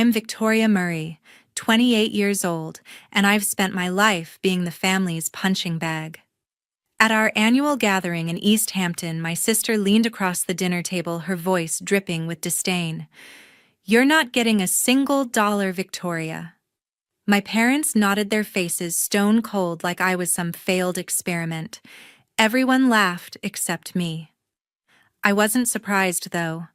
I'm Victoria Murray, 28 years old, and I've spent my life being the family's punching bag. At our annual gathering in East Hampton, my sister leaned across the dinner table, her voice dripping with disdain. "You're not getting a single dollar, Victoria." My parents nodded their faces stone cold like I was some failed experiment. Everyone laughed except me. I wasn't surprised, though.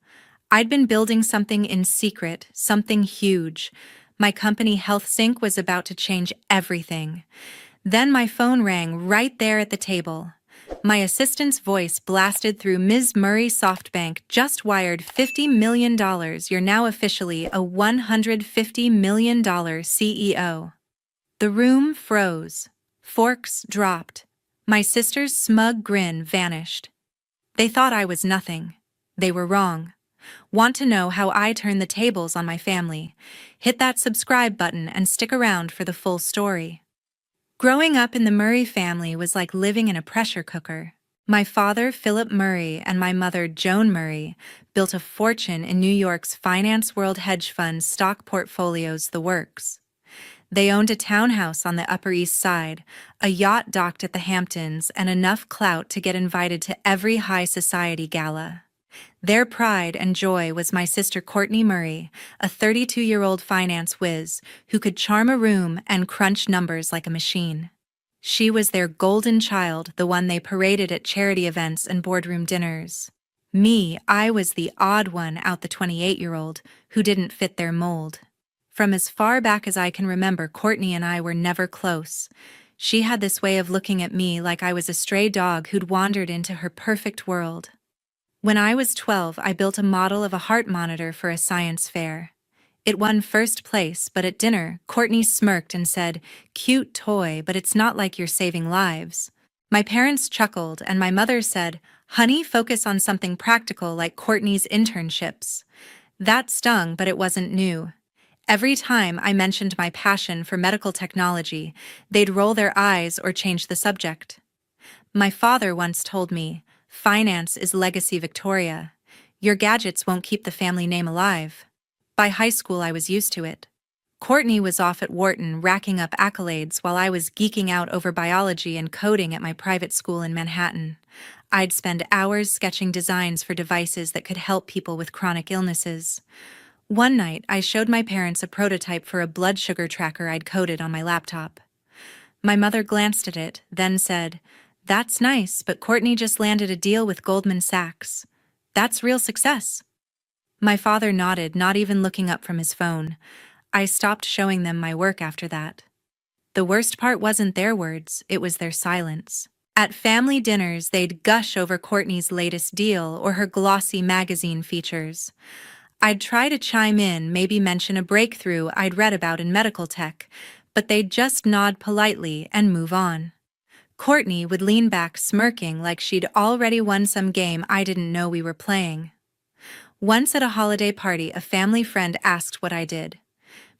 I'd been building something in secret, something huge. My company HealthSync was about to change everything. Then my phone rang right there at the table. My assistant's voice blasted through. "Ms. Murray, SoftBank just wired $50 million. You're now officially a $150 million CEO. The room froze. Forks dropped. My sister's smug grin vanished. They thought I was nothing. They were wrong. Want to know how I turn the tables on my family? Hit that subscribe button and stick around for the full story. Growing up in the Murray family was like living in a pressure cooker. My father, Philip Murray, and my mother, Joan Murray, built a fortune in New York's finance world, hedge funds, stock portfolios, the works. They owned a townhouse on the Upper East Side, a yacht docked at the Hamptons, and enough clout to get invited to every high society gala. Their pride and joy was my sister Courtney Murray, a 32-year-old finance whiz who could charm a room and crunch numbers like a machine. She was their golden child, the one they paraded at charity events and boardroom dinners. Me, I was the odd one out, the 28-year-old who didn't fit their mold. From as far back as I can remember, Courtney and I were never close. She had this way of looking at me like I was a stray dog who'd wandered into her perfect world. When I was 12, I built a model of a heart monitor for a science fair. It won first place, but at dinner, Courtney smirked and said, "Cute toy, but it's not like you're saving lives." My parents chuckled, and my mother said, "Honey, focus on something practical like Courtney's internships." That stung, but it wasn't new. Every time I mentioned my passion for medical technology, they'd roll their eyes or change the subject. My father once told me, "Finance is legacy, Victoria. Your gadgets won't keep the family name alive." By high school, I was used to it. Courtney was off at Wharton racking up accolades while I was geeking out over biology and coding at my private school in Manhattan. I'd spend hours sketching designs for devices that could help people with chronic illnesses. One night, I showed my parents a prototype for a blood sugar tracker I'd coded on my laptop. My mother glanced at it, then said, "That's nice, but Courtney just landed a deal with Goldman Sachs. That's real success." My father nodded, not even looking up from his phone. I stopped showing them my work after that. The worst part wasn't their words, it was their silence. At family dinners, they'd gush over Courtney's latest deal or her glossy magazine features. I'd try to chime in, maybe mention a breakthrough I'd read about in medical tech, but they'd just nod politely and move on. Courtney would lean back smirking like she'd already won some game I didn't know we were playing. Once at a holiday party, a family friend asked what I did.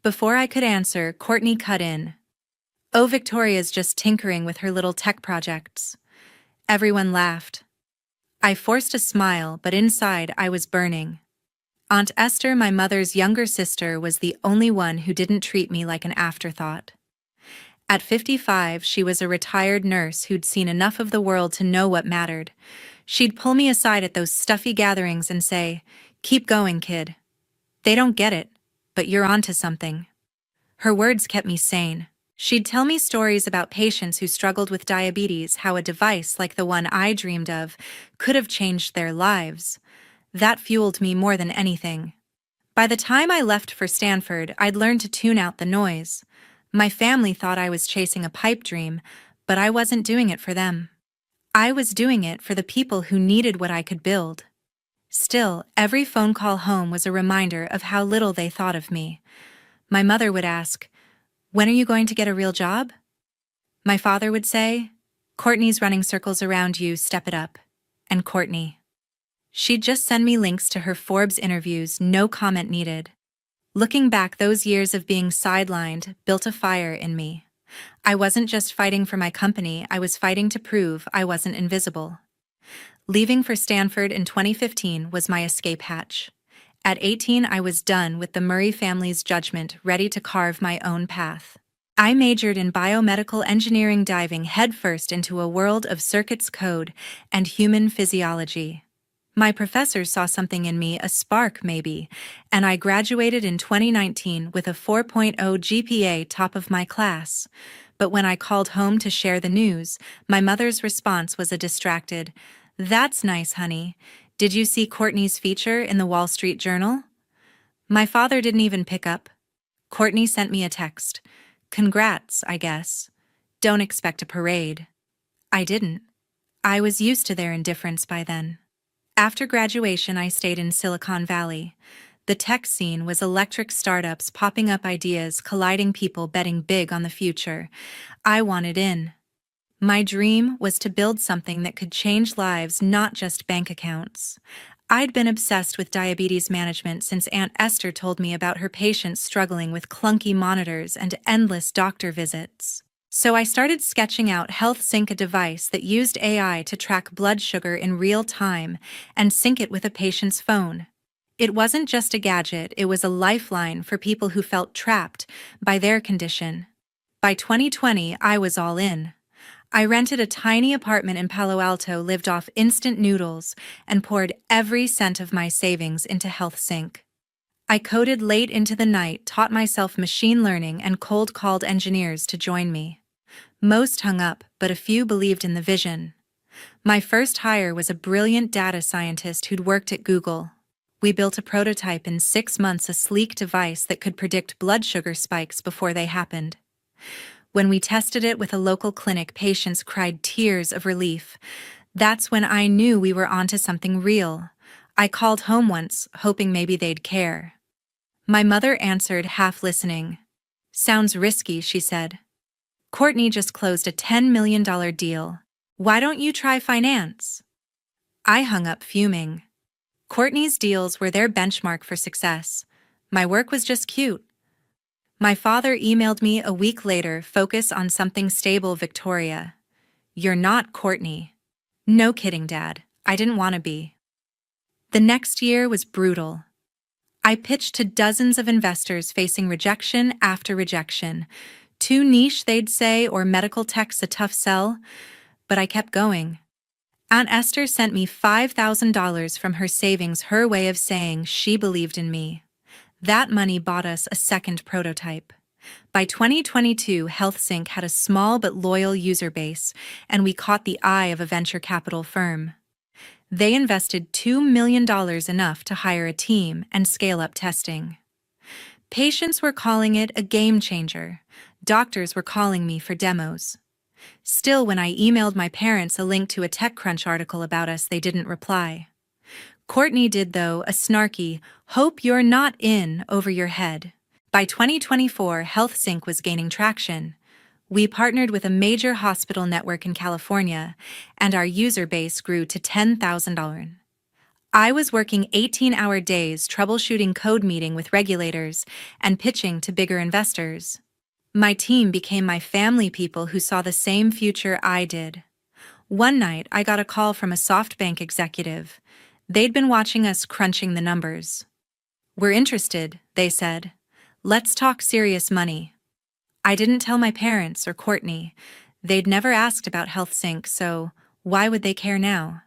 Before I could answer, Courtney cut in. "Oh, Victoria's just tinkering with her little tech projects." Everyone laughed. I forced a smile, but inside I was burning. Aunt Esther, my mother's younger sister, was the only one who didn't treat me like an afterthought. At 55, she was a retired nurse who'd seen enough of the world to know what mattered. She'd pull me aside at those stuffy gatherings and say, "Keep going, kid. They don't get it, but you're onto something." Her words kept me sane. She'd tell me stories about patients who struggled with diabetes, how a device like the one I dreamed of could have changed their lives. That fueled me more than anything. By the time I left for Stanford, I'd learned to tune out the noise. My family thought I was chasing a pipe dream, but I wasn't doing it for them. I was doing it for the people who needed what I could build. Still, every phone call home was a reminder of how little they thought of me. My mother would ask, "When are you going to get a real job?" My father would say, "Courtney's running circles around you, step it up." And Courtney. She'd just send me links to her Forbes interviews, no comment needed. Looking back, those years of being sidelined built a fire in me. I wasn't just fighting for my company, I was fighting to prove I wasn't invisible. Leaving for Stanford in 2015 was my escape hatch. At 18, I was done with the Murray family's judgment, ready to carve my own path. I majored in biomedical engineering, diving headfirst into a world of circuits code and human physiology. My professors saw something in me, a spark maybe, and I graduated in 2019 with a 4.0 GPA, top of my class. But when I called home to share the news, my mother's response was a distracted, "That's nice, honey. Did you see Courtney's feature in the Wall Street Journal?" My father didn't even pick up. Courtney sent me a text. "Congrats, I guess. Don't expect a parade." I didn't. I was used to their indifference by then. After graduation, I stayed in Silicon Valley. The tech scene was electric, startups popping up, ideas colliding, people betting big on the future. I wanted in. My dream was to build something that could change lives, not just bank accounts. I'd been obsessed with diabetes management since Aunt Esther told me about her patients struggling with clunky monitors and endless doctor visits. So I started sketching out HealthSync, a device that used AI to track blood sugar in real time and sync it with a patient's phone. It wasn't just a gadget, it was a lifeline for people who felt trapped by their condition. By 2020, I was all in. I rented a tiny apartment in Palo Alto, lived off instant noodles, and poured every cent of my savings into HealthSync. I coded late into the night, taught myself machine learning, and cold-called engineers to join me. Most hung up, but a few believed in the vision. My first hire was a brilliant data scientist who'd worked at Google. We built a prototype in 6 months, a sleek device that could predict blood sugar spikes before they happened. When we tested it with a local clinic, patients cried tears of relief. That's when I knew we were onto something real. I called home once, hoping maybe they'd care. My mother answered, half listening. "Sounds risky," she said. "Courtney just closed a $10 million deal. Why don't you try finance?" I hung up fuming. Courtney's deals were their benchmark for success. My work was just cute. My father emailed me a week later, "Focus on something stable, Victoria. You're not Courtney." No kidding, Dad. I didn't want to be. The next year was brutal. I pitched to dozens of investors, facing rejection after rejection. Too niche, they'd say, or medical tech's a tough sell. But I kept going. Aunt Esther sent me $5,000 from her savings, her way of saying she believed in me. That money bought us a second prototype. By 2022, HealthSync had a small but loyal user base, and we caught the eye of a venture capital firm. They invested $2 million, enough to hire a team and scale up testing. Patients were calling it a game changer. Doctors were calling me for demos. Still, when I emailed my parents a link to a TechCrunch article about us, they didn't reply. Courtney did, though, a snarky, "Hope you're not in over your head." By 2024, HealthSync was gaining traction. We partnered with a major hospital network in California, and our user base grew to 10,000. I was working 18-hour days, troubleshooting, code meeting with regulators, and pitching to bigger investors. My team became my family, people who saw the same future I did. One night, I got a call from a SoftBank executive. They'd been watching us crunching the numbers. "We're interested," they said. "Let's talk serious money." I didn't tell my parents or Courtney. They'd never asked about HealthSync, so why would they care now?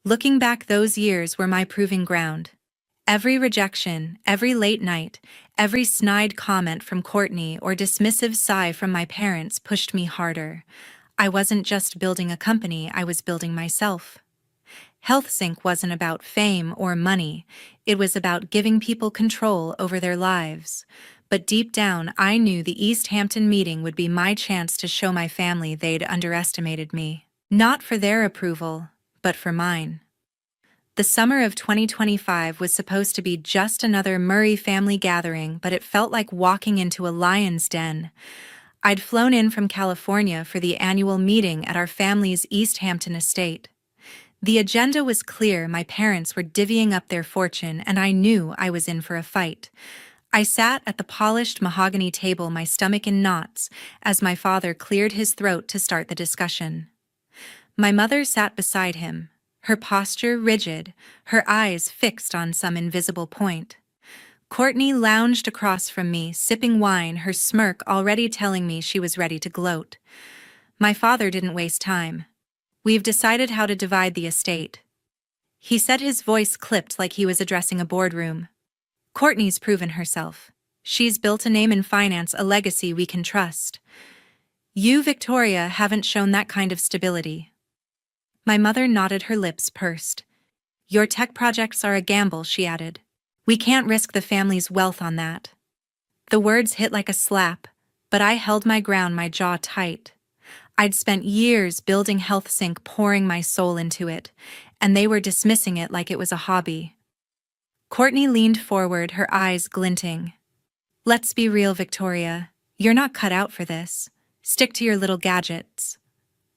Looking back, those years were my proving ground. Every rejection, every late night, every snide comment from Courtney or dismissive sigh from my parents pushed me harder. I wasn't just building a company, I was building myself. HealthSync wasn't about fame or money, it was about giving people control over their lives. But deep down, I knew the East Hampton meeting would be my chance to show my family they'd underestimated me. Not for their approval, but for mine. The summer of 2025 was supposed to be just another Murray family gathering, but it felt like walking into a lion's den. I'd flown in from California for the annual meeting at our family's East Hampton estate. The agenda was clear, my parents were divvying up their fortune, and I knew I was in for a fight. I sat at the polished mahogany table, my stomach in knots, as my father cleared his throat to start the discussion. My mother sat beside him, her posture rigid, her eyes fixed on some invisible point. Courtney lounged across from me, sipping wine, her smirk already telling me she was ready to gloat. My father didn't waste time. "We've decided how to divide the estate," he said, his voice clipped like he was addressing a boardroom. "Courtney's proven herself. She's built a name in finance, a legacy we can trust. You, Victoria, haven't shown that kind of stability." My mother nodded, her lips pursed. "Your tech projects are a gamble," she added. "We can't risk the family's wealth on that." The words hit like a slap, but I held my ground, my jaw tight. I'd spent years building HealthSync, pouring my soul into it, and they were dismissing it like it was a hobby. Courtney leaned forward, her eyes glinting. "Let's be real, Victoria. You're not cut out for this. Stick to your little gadgets."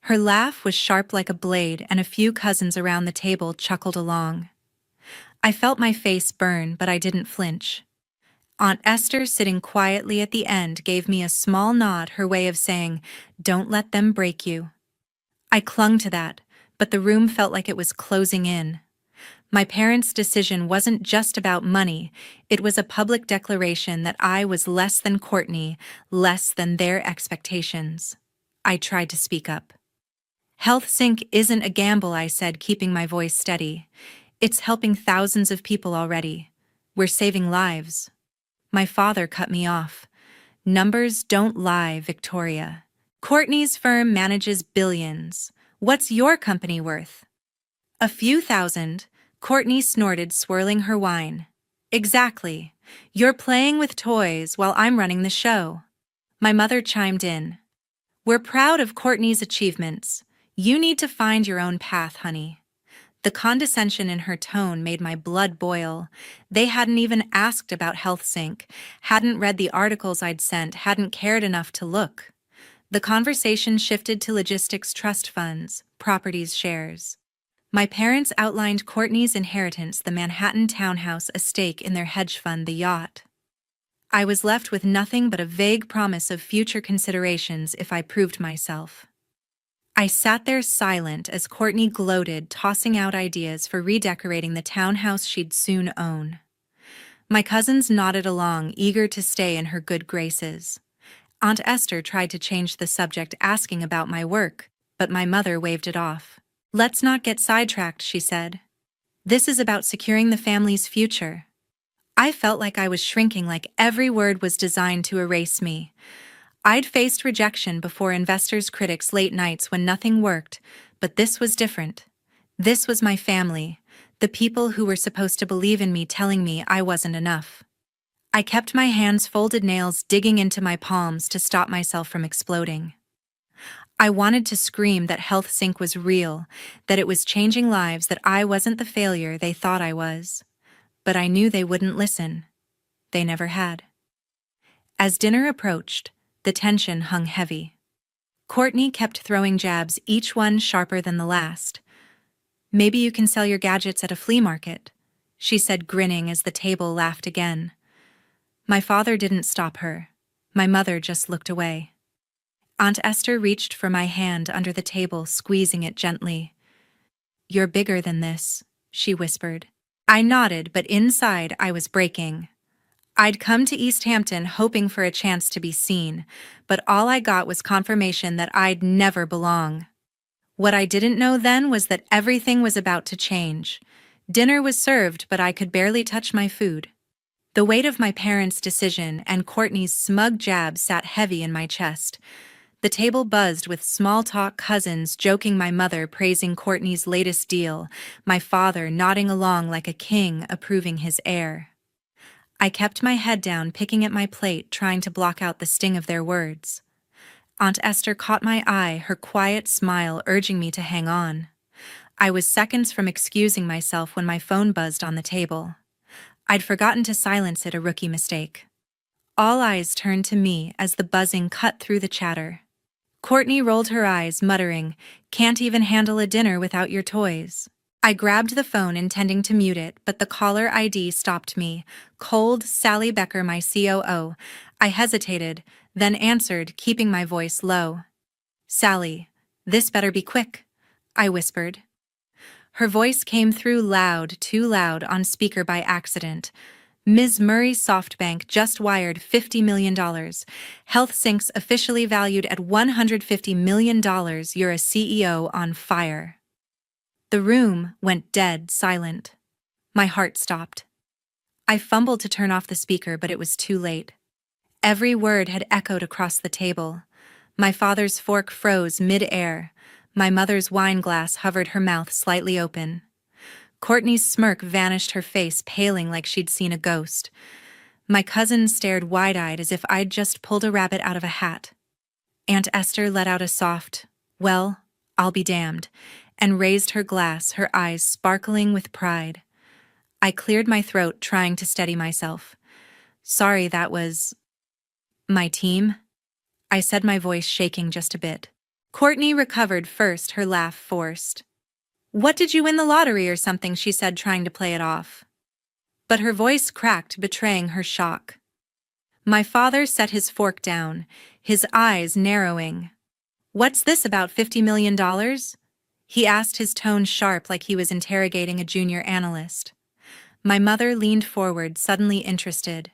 Her laugh was sharp like a blade, and a few cousins around the table chuckled along. I felt my face burn, but I didn't flinch. Aunt Esther, sitting quietly at the end, gave me a small nod, her way of saying, "Don't let them break you." I clung to that, but the room felt like it was closing in. My parents' decision wasn't just about money, it was a public declaration that I was less than Courtney, less than their expectations. I tried to speak up. "HealthSync isn't a gamble," I said, keeping my voice steady. "It's helping thousands of people already. We're saving lives." My father cut me off. "Numbers don't lie, Victoria. Courtney's firm manages billions. What's your company worth?" "A few thousand," Courtney snorted, swirling her wine. "Exactly. You're playing with toys while I'm running the show." My mother chimed in. "We're proud of Courtney's achievements. You need to find your own path, honey." The condescension in her tone made my blood boil. They hadn't even asked about HealthSync, hadn't read the articles I'd sent, hadn't cared enough to look. The conversation shifted to logistics, trust funds, properties, shares. My parents outlined Courtney's inheritance, the Manhattan townhouse, a stake in their hedge fund, the yacht. I was left with nothing but a vague promise of future considerations if I proved myself. I sat there silent as Courtney gloated, tossing out ideas for redecorating the townhouse she'd soon own. My cousins nodded along, eager to stay in her good graces. Aunt Esther tried to change the subject, asking about my work, but my mother waved it off. "Let's not get sidetracked," she said. "This is about securing the family's future." I felt like I was shrinking, like every word was designed to erase me. I'd faced rejection before, investors, critics, late nights when nothing worked, but this was different. This was my family, the people who were supposed to believe in me, telling me I wasn't enough. I kept my hands folded, nails digging into my palms to stop myself from exploding. I wanted to scream that HealthSync was real, that it was changing lives, that I wasn't the failure they thought I was. But I knew they wouldn't listen. They never had. As dinner approached, the tension hung heavy. Courtney kept throwing jabs, each one sharper than the last. "Maybe you can sell your gadgets at a flea market," she said, grinning as the table laughed again. My father didn't stop her. My mother just looked away. Aunt Esther reached for my hand under the table, squeezing it gently. "You're bigger than this," she whispered. I nodded, but inside I was breaking. I'd come to East Hampton hoping for a chance to be seen, but all I got was confirmation that I'd never belong. What I didn't know then was that everything was about to change. Dinner was served, but I could barely touch my food. The weight of my parents' decision and Courtney's smug jab sat heavy in my chest. The table buzzed with small talk, cousins joking, my mother praising Courtney's latest deal, my father nodding along like a king approving his heir. I kept my head down, picking at my plate, trying to block out the sting of their words. Aunt Esther caught my eye, her quiet smile urging me to hang on. I was seconds from excusing myself when my phone buzzed on the table. I'd forgotten to silence it, a rookie mistake. All eyes turned to me as the buzzing cut through the chatter. Courtney rolled her eyes, muttering, "Can't even handle a dinner without your toys." I grabbed the phone, intending to mute it, but the caller ID stopped me. Cold Sally Becker, my COO. I hesitated, then answered, keeping my voice low. "Sally, this better be quick," I whispered. Her voice came through loud, too loud, on speaker by accident. Ms. Murray SoftBank just wired $50 million. HealthSync's officially valued at $150 million. You're a CEO on fire. The room went dead silent. My heart stopped. I fumbled to turn off the speaker, but it was too late. Every word had echoed across the table. My father's fork froze mid-air. My mother's wine glass hovered, her mouth slightly open. Courtney's smirk vanished, her face paling like she'd seen a ghost. My cousin stared wide-eyed as if I'd just pulled a rabbit out of a hat. Aunt Esther let out a soft, "Well, I'll be damned," and raised her glass, her eyes sparkling with pride. I cleared my throat, trying to steady myself. "Sorry, that was my team," I said, my voice shaking just a bit. Courtney recovered first, her laugh forced. "What, did you win the lottery or something?" she said, trying to play it off. But her voice cracked, betraying her shock. My father set his fork down, his eyes narrowing. "What's this about $50 million? He asked, his tone sharp like he was interrogating a junior analyst. My mother leaned forward, suddenly interested.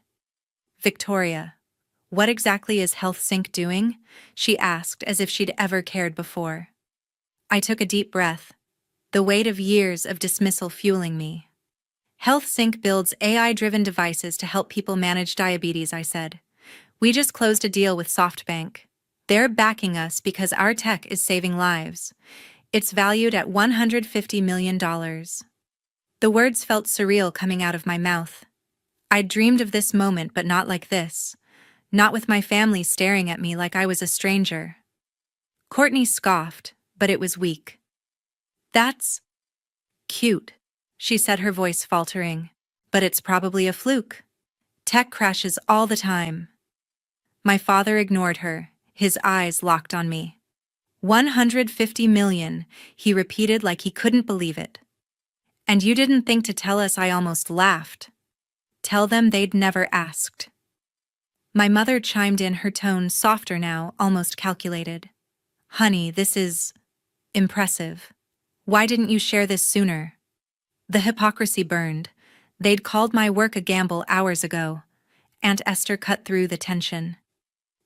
"Victoria, what exactly is HealthSync doing?" she asked, as if she'd ever cared before. I took a deep breath, the weight of years of dismissal fueling me. HealthSync builds AI-driven devices to help people manage diabetes, I said. "We just closed a deal with SoftBank. They're backing us because our tech is saving lives. It's valued at $150 million. The words felt surreal coming out of my mouth. I'd dreamed of this moment, but not like this. Not with my family staring at me like I was a stranger. Courtney scoffed, but it was weak. "That's cute," she said, her voice faltering. "But it's probably a fluke. Tech crashes all the time." My father ignored her, his eyes locked on me. $150 million, he repeated like he couldn't believe it. "And you didn't think to tell us?" I almost laughed. "Tell them they'd never asked." My mother chimed in, her tone softer now, almost calculated. "Honey, this is impressive. Why didn't you share this sooner?" The hypocrisy burned. They'd called my work a gamble hours ago. Aunt Esther cut through the tension.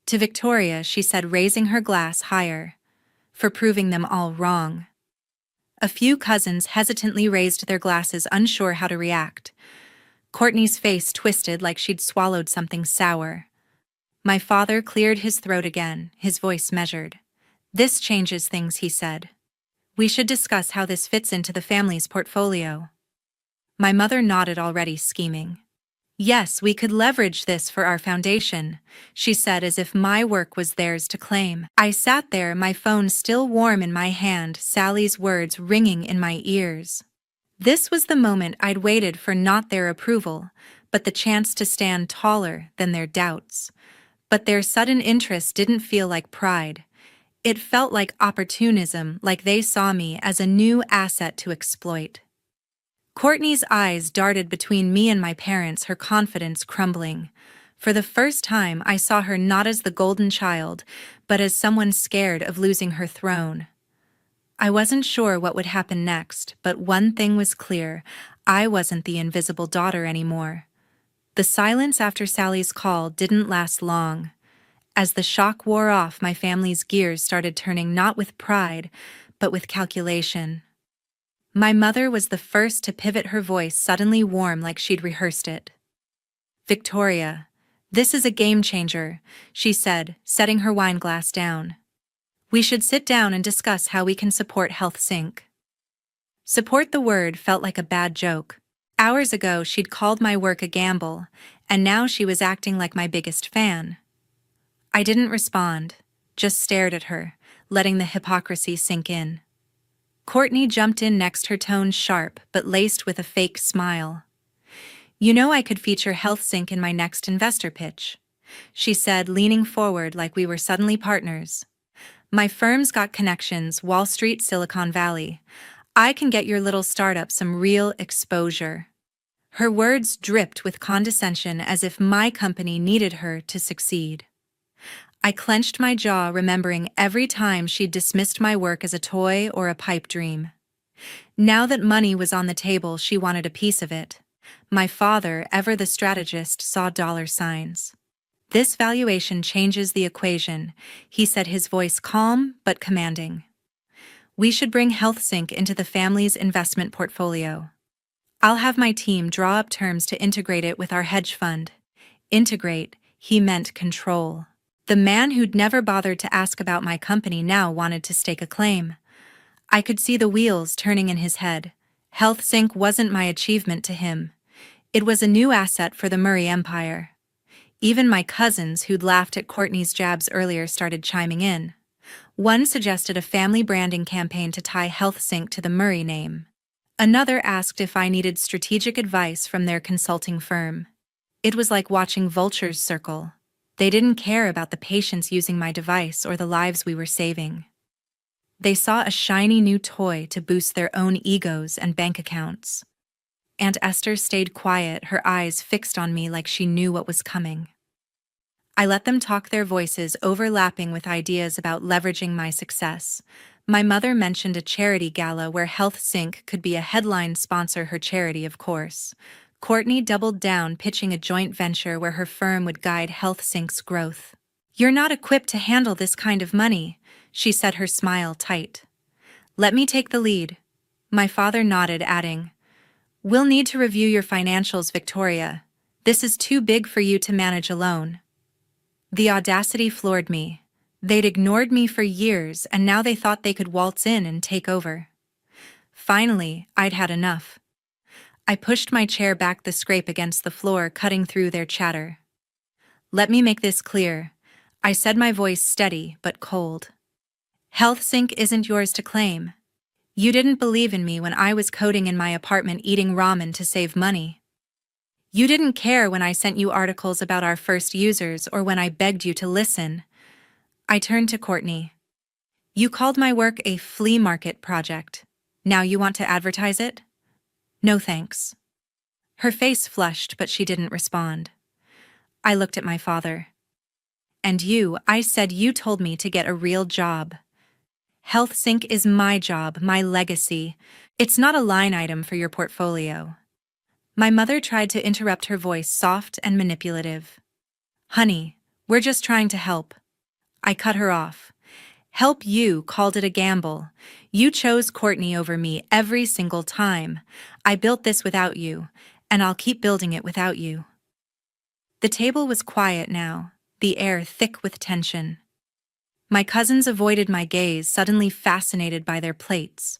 "To Victoria," she said, raising her glass higher, "for proving them all wrong." A few cousins hesitantly raised their glasses, unsure how to react. Courtney's face twisted like she'd swallowed something sour. My father cleared his throat again, his voice measured. "This changes things," he said. "We should discuss how this fits into the family's portfolio." My mother nodded, already scheming. "Yes, we could leverage this for our foundation," she said, as if my work was theirs to claim. I sat there, my phone still warm in my hand, Sally's words ringing in my ears. This was the moment I'd waited for, not their approval, but the chance to stand taller than their doubts. But their sudden interest didn't feel like pride. It felt like opportunism, like they saw me as a new asset to exploit. Courtney's eyes darted between me and my parents, her confidence crumbling. For the first time, I saw her not as the golden child, but as someone scared of losing her throne. I wasn't sure what would happen next, but one thing was clear: I wasn't the invisible daughter anymore. The silence after Sally's call didn't last long. As the shock wore off, my family's gears started turning, not with pride, but with calculation. My mother was the first to pivot, her voice suddenly warm like she'd rehearsed it. "Victoria, this is a game changer," she said, setting her wine glass down. "We should sit down and discuss how we can support HealthSync." Support, the word felt like a bad joke. Hours ago she'd called my work a gamble, and now she was acting like my biggest fan. I didn't respond, just stared at her, letting the hypocrisy sink in. Courtney jumped in next, her tone sharp but laced with a fake smile. "You know, I could feature HealthSync in my next investor pitch," she said, leaning forward like we were suddenly partners. "My firm's got connections, Wall Street, Silicon Valley. I can get your little startup some real exposure." Her words dripped with condescension, as if my company needed her to succeed. I clenched my jaw, remembering every time she'd dismissed my work as a toy or a pipe dream. Now that money was on the table, she wanted a piece of it. My father, ever the strategist, saw dollar signs. This valuation changes the equation, he said, his voice calm but commanding. We should bring HealthSync into the family's investment portfolio. I'll have my team draw up terms to integrate it with our hedge fund. Integrate, he meant control. The man who'd never bothered to ask about my company now wanted to stake a claim. I could see the wheels turning in his head. HealthSync wasn't my achievement to him. It was a new asset for the Murray Empire. Even my cousins, who'd laughed at Courtney's jabs earlier, started chiming in. One suggested a family branding campaign to tie HealthSync to the Murray name. Another asked if I needed strategic advice from their consulting firm. It was like watching vultures circle. They didn't care about the patients using my device or the lives we were saving. They saw a shiny new toy to boost their own egos and bank accounts. Aunt Esther stayed quiet, her eyes fixed on me like she knew what was coming. I let them talk, their voices overlapping with ideas about leveraging my success. My mother mentioned a charity gala where HealthSync could be a headline sponsor, her charity, of course. Courtney doubled down, pitching a joint venture where her firm would guide HealthSync's growth. You're not equipped to handle this kind of money, she said, her smile tight. Let me take the lead. My father nodded, adding, We'll need to review your financials, Victoria. This is too big for you to manage alone. The audacity floored me. They'd ignored me for years, and now they thought they could waltz in and take over. Finally, I'd had enough. I pushed my chair back, the scrape against the floor cutting through their chatter. Let me make this clear, I said, my voice steady but cold. HealthSync isn't yours to claim. You didn't believe in me when I was coding in my apartment eating ramen to save money. You didn't care when I sent you articles about our first users or when I begged you to listen. I turned to Courtney. You called my work a flea market project. Now you want to advertise it? No thanks. Her face flushed, but she didn't respond. I looked at my father. And you, I said, you told me to get a real job. HealthSync is my job, my legacy. It's not a line item for your portfolio. My mother tried to interrupt, her voice soft and manipulative. Honey, we're just trying to help. I cut her off. Help? You called it a gamble. You chose Courtney over me every single time. I built this without you, and I'll keep building it without you. The table was quiet now, the air thick with tension. My cousins avoided my gaze, suddenly fascinated by their plates.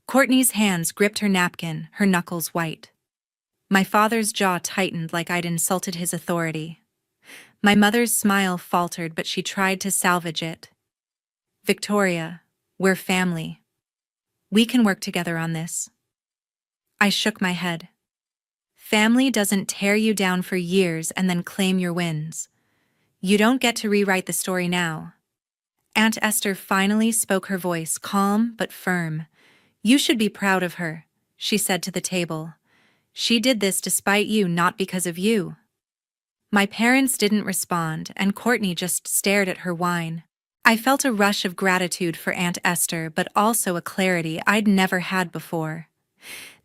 Courtney's hands gripped her napkin, her knuckles white. My father's jaw tightened like I'd insulted his authority. My mother's smile faltered, but she tried to salvage it. Victoria, we're family. We can work together on this. I shook my head. Family doesn't tear you down for years and then claim your wins. You don't get to rewrite the story now. Aunt Esther finally spoke, her voice calm but firm. You should be proud of her, she said to the table. She did this despite you, not because of you. My parents didn't respond, and Courtney just stared at her wine. I felt a rush of gratitude for Aunt Esther, but also a clarity I'd never had before.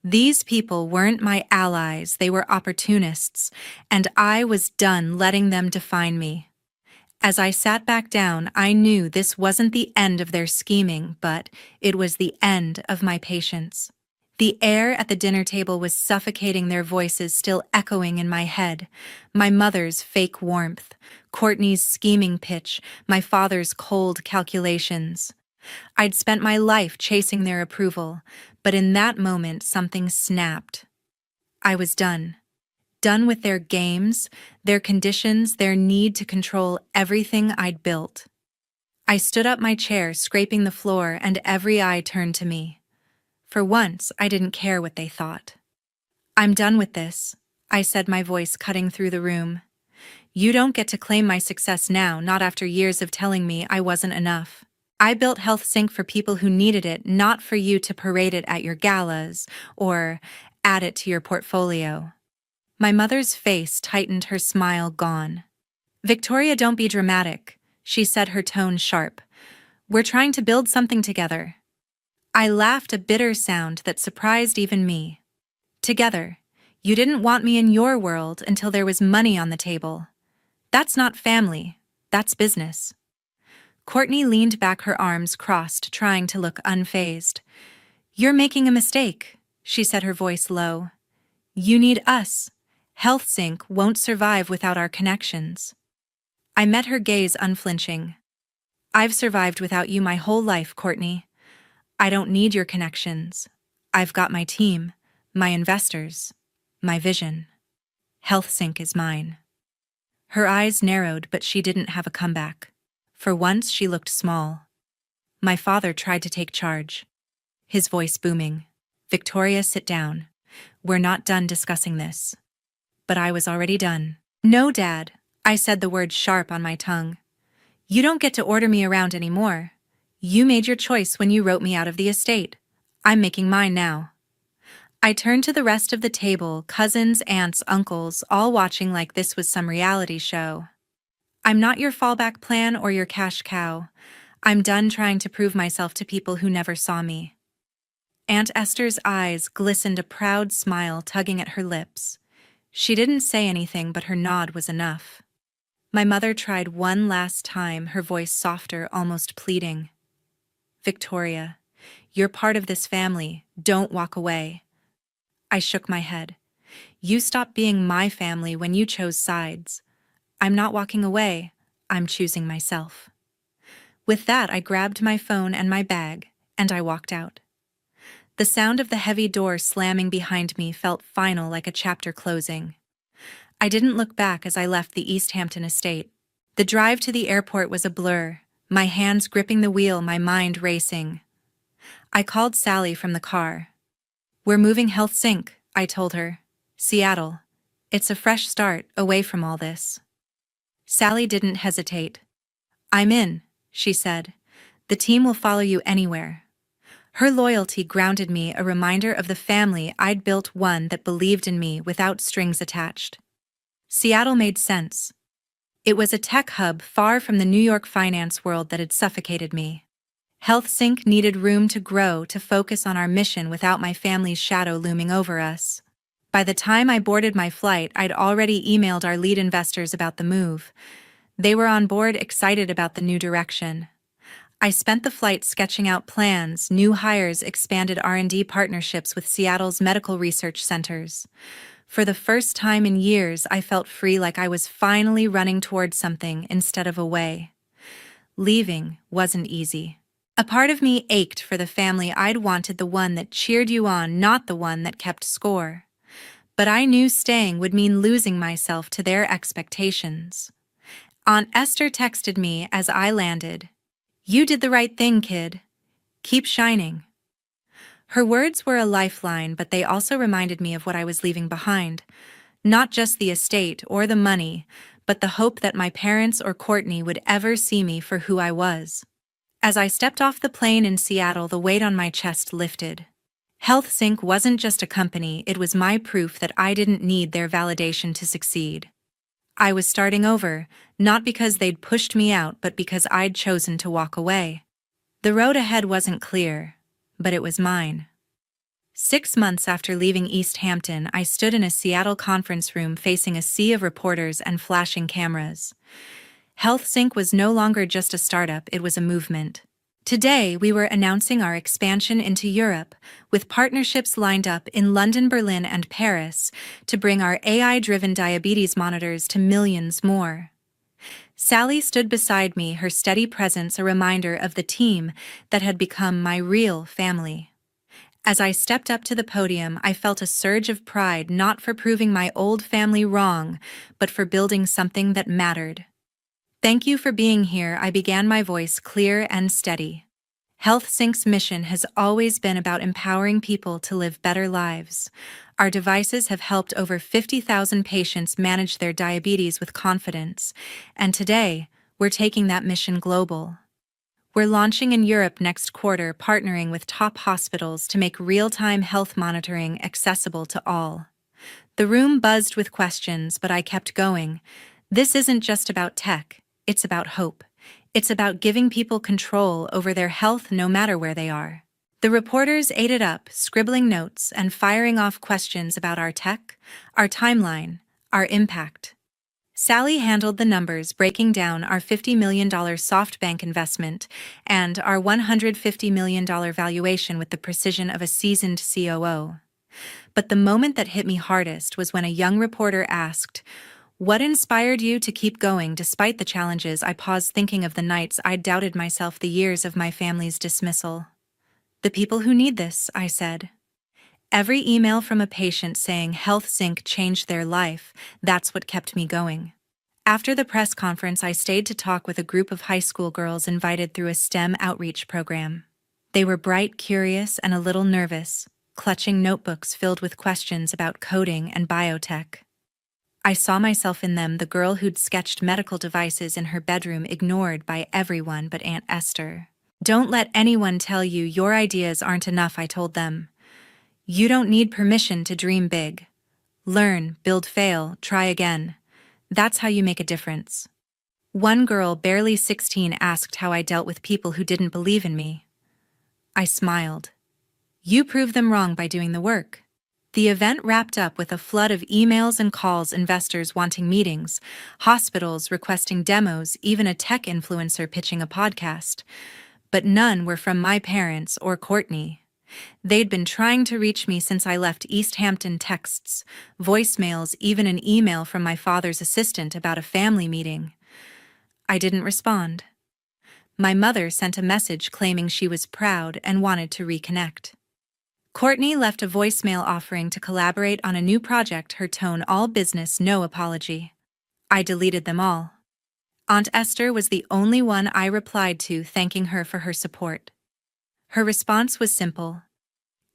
These people weren't my allies, they were opportunists, and I was done letting them define me. As I sat back down, I knew this wasn't the end of their scheming, but it was the end of my patience. The air at the dinner table was suffocating, their voices still echoing in my head. My mother's fake warmth, Courtney's scheming pitch, my father's cold calculations. I'd spent my life chasing their approval, but in that moment something snapped. I was done. Done with their games, their conditions, their need to control everything I'd built. I stood up, my chair scraping the floor, and every eye turned to me. For once, I didn't care what they thought. I'm done with this, I said, my voice cutting through the room. You don't get to claim my success now, not after years of telling me I wasn't enough. I built HealthSync for people who needed it, not for you to parade it at your galas or add it to your portfolio. My mother's face tightened, her smile gone. Victoria, don't be dramatic, she said, her tone sharp. We're trying to build something together. I laughed, a bitter sound that surprised even me. Together, you didn't want me in your world until there was money on the table. That's not family, that's business. Courtney leaned back, her arms crossed, trying to look unfazed. You're making a mistake, she said, her voice low. You need us. HealthSync won't survive without our connections. I met her gaze, unflinching. I've survived without you my whole life, Courtney. I don't need your connections. I've got my team, my investors, my vision. HealthSync is mine. Her eyes narrowed, but she didn't have a comeback. For once, she looked small. My father tried to take charge, his voice booming. Victoria, sit down. We're not done discussing this. But I was already done. No, Dad, I said, the word sharp on my tongue. You don't get to order me around anymore. You made your choice when you wrote me out of the estate. I'm making mine now. I turned to the rest of the table, cousins, aunts, uncles, all watching like this was some reality show. I'm not your fallback plan or your cash cow. I'm done trying to prove myself to people who never saw me. Aunt Esther's eyes glistened, a proud smile tugging at her lips. She didn't say anything, but her nod was enough. My mother tried one last time, her voice softer, almost pleading. Victoria, you're part of this family. Don't walk away. I shook my head. You stopped being my family when you chose sides. I'm not walking away. I'm choosing myself. With that, I grabbed my phone and my bag, and I walked out. The sound of the heavy door slamming behind me felt final, like a chapter closing. I didn't look back as I left the East Hampton estate. The drive to the airport was a blur, my hands gripping the wheel, my mind racing. I called Sally from the car. We're moving HealthSync, I told her. Seattle. It's a fresh start, away from all this. Sally didn't hesitate. I'm in, she said. The team will follow you anywhere. Her loyalty grounded me, a reminder of the family I'd built, one that believed in me without strings attached. Seattle made sense. It was a tech hub far from the New York finance world that had suffocated me. HealthSync needed room to grow, to focus on our mission without my family's shadow looming over us. By the time I boarded my flight, I'd already emailed our lead investors about the move. They were on board, excited about the new direction. I spent the flight sketching out plans, new hires, expanded R&D partnerships with Seattle's medical research centers. For the first time in years, I felt free, like I was finally running towards something instead of away. Leaving wasn't easy. A part of me ached for the family I'd wanted, the one that cheered you on, not the one that kept score. But I knew staying would mean losing myself to their expectations. Aunt Esther texted me as I landed. You did the right thing, kid. Keep shining. Her words were a lifeline, but they also reminded me of what I was leaving behind. Not just the estate or the money, but the hope that my parents or Courtney would ever see me for who I was. As I stepped off the plane in Seattle, the weight on my chest lifted. HealthSync wasn't just a company, it was my proof that I didn't need their validation to succeed. I was starting over, not because they'd pushed me out, but because I'd chosen to walk away. The road ahead wasn't clear, but it was mine. 6 months after leaving East Hampton, I stood in a Seattle conference room facing a sea of reporters and flashing cameras. HealthSync was no longer just a startup, it was a movement. Today, we were announcing our expansion into Europe, with partnerships lined up in London, Berlin, and Paris to bring our AI-driven diabetes monitors to millions more. Sally stood beside me, her steady presence a reminder of the team that had become my real family. As I stepped up to the podium, I felt a surge of pride, not for proving my old family wrong, but for building something that mattered. Thank you for being here, I began, my voice clear and steady. HealthSync's mission has always been about empowering people to live better lives. Our devices have helped over 50,000 patients manage their diabetes with confidence, and today, we're taking that mission global. We're launching in Europe next quarter, partnering with top hospitals to make real-time health monitoring accessible to all. The room buzzed with questions, but I kept going. This isn't just about tech. It's about hope. It's about giving people control over their health no matter where they are. The reporters ate it up, scribbling notes and firing off questions about our tech, our timeline, our impact. Sally handled the numbers, breaking down our $50 million SoftBank investment and our $150 million valuation with the precision of a seasoned COO. But the moment that hit me hardest was when a young reporter asked, "What inspired you to keep going despite the challenges?" I paused, thinking of the nights I'd doubted myself, the years of my family's dismissal. "The people who need this," I said. Every email from a patient saying Health Sync changed their life, that's what kept me going. After the press conference, I stayed to talk with a group of high school girls invited through a STEM outreach program. They were bright, curious, and a little nervous, clutching notebooks filled with questions about coding and biotech. I saw myself in them, the girl who'd sketched medical devices in her bedroom, ignored by everyone but Aunt Esther. "Don't let anyone tell you your ideas aren't enough," I told them. "You don't need permission to dream big. Learn, build, fail, try again. That's how you make a difference." One girl, barely 16, asked how I dealt with people who didn't believe in me. I smiled. "You prove them wrong by doing the work." The event wrapped up with a flood of emails and calls, investors wanting meetings, hospitals requesting demos, even a tech influencer pitching a podcast. But none were from my parents or Courtney. They'd been trying to reach me since I left East Hampton. Texts, voicemails, even an email from my father's assistant about a family meeting. I didn't respond. My mother sent a message claiming she was proud and wanted to reconnect. Courtney left a voicemail offering to collaborate on a new project, her tone all business, no apology. I deleted them all. Aunt Esther was the only one I replied to, thanking her for her support. Her response was simple: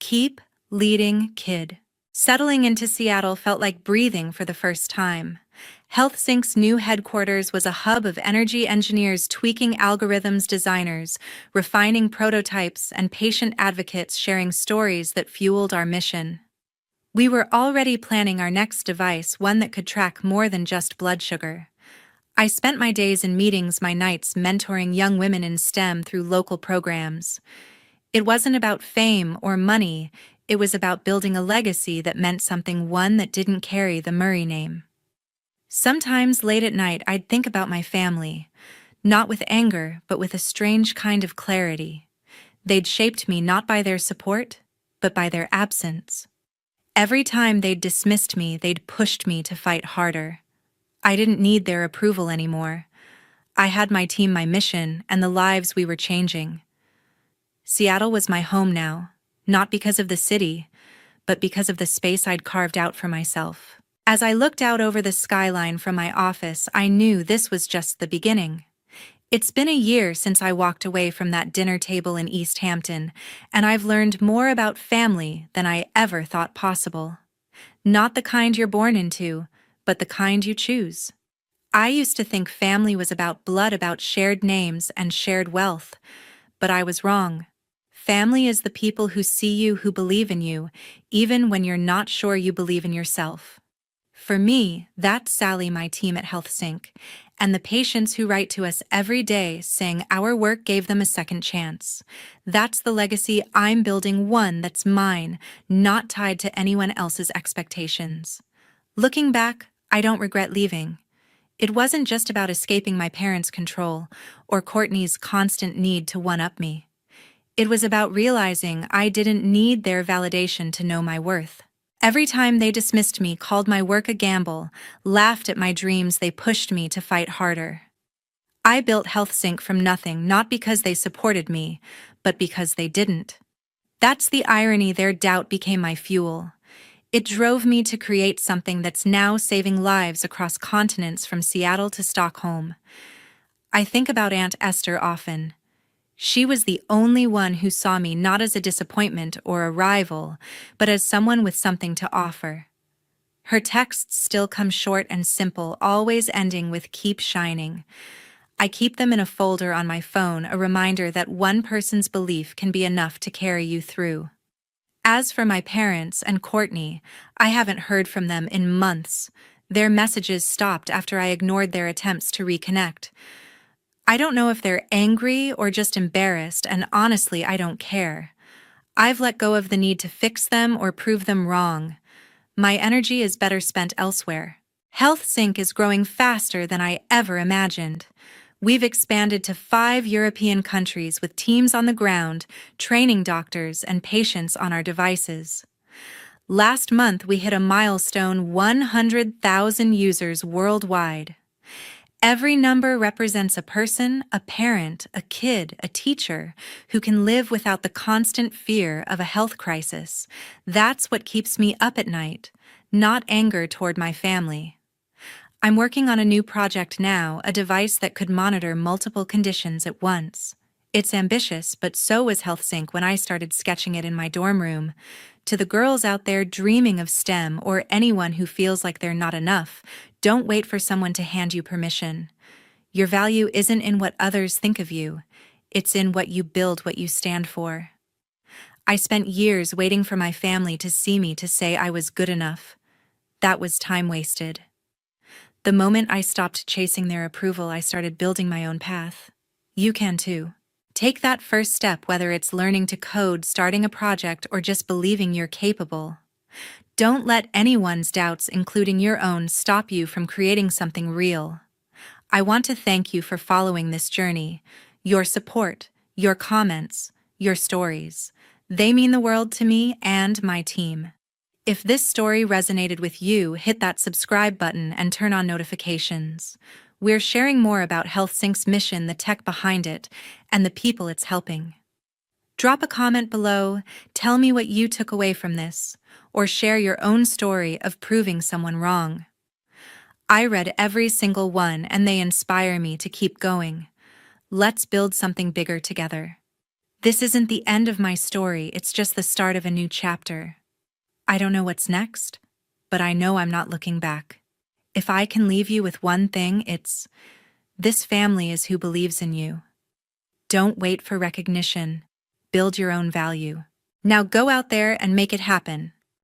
"Keep leading, kid." Settling into Seattle felt like breathing for the first time. HealthSync's new headquarters was a hub of energy engineers tweaking algorithms, designers refining prototypes, and patient advocates sharing stories that fueled our mission. We were already planning our next device, one that could track more than just blood sugar. I spent my days in meetings, my nights mentoring young women in STEM through local programs. It wasn't about fame or money, it was about building a legacy that meant something, one that didn't carry the Murray name. Sometimes late at night I'd think about my family, not with anger, but with a strange kind of clarity. They'd shaped me not by their support, but by their absence. Every time they'd dismissed me, they'd pushed me to fight harder. I didn't need their approval anymore. I had my team, my mission, and the lives we were changing. Seattle was my home now, not because of the city, but because of the space I'd carved out for myself. As I looked out over the skyline from my office, I knew this was just the beginning. It's been a year since I walked away from that dinner table in East Hampton, and I've learned more about family than I ever thought possible. Not the kind you're born into, but the kind you choose. I used to think family was about blood, about shared names and shared wealth, but I was wrong. Family is the people who see you, who believe in you, even when you're not sure you believe in yourself. For me, that's Sally, my team at HealthSync, and the patients who write to us every day saying our work gave them a second chance. That's the legacy I'm building, one that's mine, not tied to anyone else's expectations. Looking back, I don't regret leaving. It wasn't just about escaping my parents' control or Courtney's constant need to one-up me. It was about realizing I didn't need their validation to know my worth. Every time they dismissed me, called my work a gamble, laughed at my dreams, they pushed me to fight harder. I built HealthSync from nothing, not because they supported me, but because they didn't. That's the irony. Their doubt became my fuel. It drove me to create something that's now saving lives across continents, from Seattle to Stockholm. I think about Aunt Esther often. She was the only one who saw me not as a disappointment or a rival, but as someone with something to offer. Her texts still come short and simple, always ending with "keep shining." I keep them in a folder on my phone, a reminder that one person's belief can be enough to carry you through. As for my parents and Courtney, I haven't heard from them in months. Their messages stopped after I ignored their attempts to reconnect. I don't know if they're angry or just embarrassed, and honestly, I don't care. I've let go of the need to fix them or prove them wrong. My energy is better spent elsewhere. HealthSync is growing faster than I ever imagined. We've expanded to 5 European countries with teams on the ground, training doctors and patients on our devices. Last month, we hit a milestone: 100,000 users worldwide. Every number represents a person, a parent, a kid, a teacher, who can live without the constant fear of a health crisis. That's what keeps me up at night, not anger toward my family. I'm working on a new project now, a device that could monitor multiple conditions at once. It's ambitious, but so was HealthSync when I started sketching it in my dorm room. To the girls out there dreaming of STEM, or anyone who feels like they're not enough, don't wait for someone to hand you permission. Your value isn't in what others think of you. It's in what you build, what you stand for. I spent years waiting for my family to see me to say I was good enough. That was time wasted. The moment I stopped chasing their approval, I started building my own path. You can too. Take that first step, whether it's learning to code, starting a project, or just believing you're capable. Don't let anyone's doubts, including your own, stop you from creating something real. I want to thank you for following this journey. Your support, your comments, your stories. They mean the world to me and my team. If this story resonated with you, hit that subscribe button and turn on notifications. We're sharing more about HealthSync's mission, the tech behind it, and the people it's helping. Drop a comment below, tell me what you took away from this, or share your own story of proving someone wrong. I read every single one, and they inspire me to keep going. Let's build something bigger together. This isn't the end of my story, it's just the start of a new chapter. I don't know what's next, but I know I'm not looking back. If I can leave you with one thing, it's: this family is who believes in you. Don't wait for recognition. Build your own value. Now go out there and make it happen.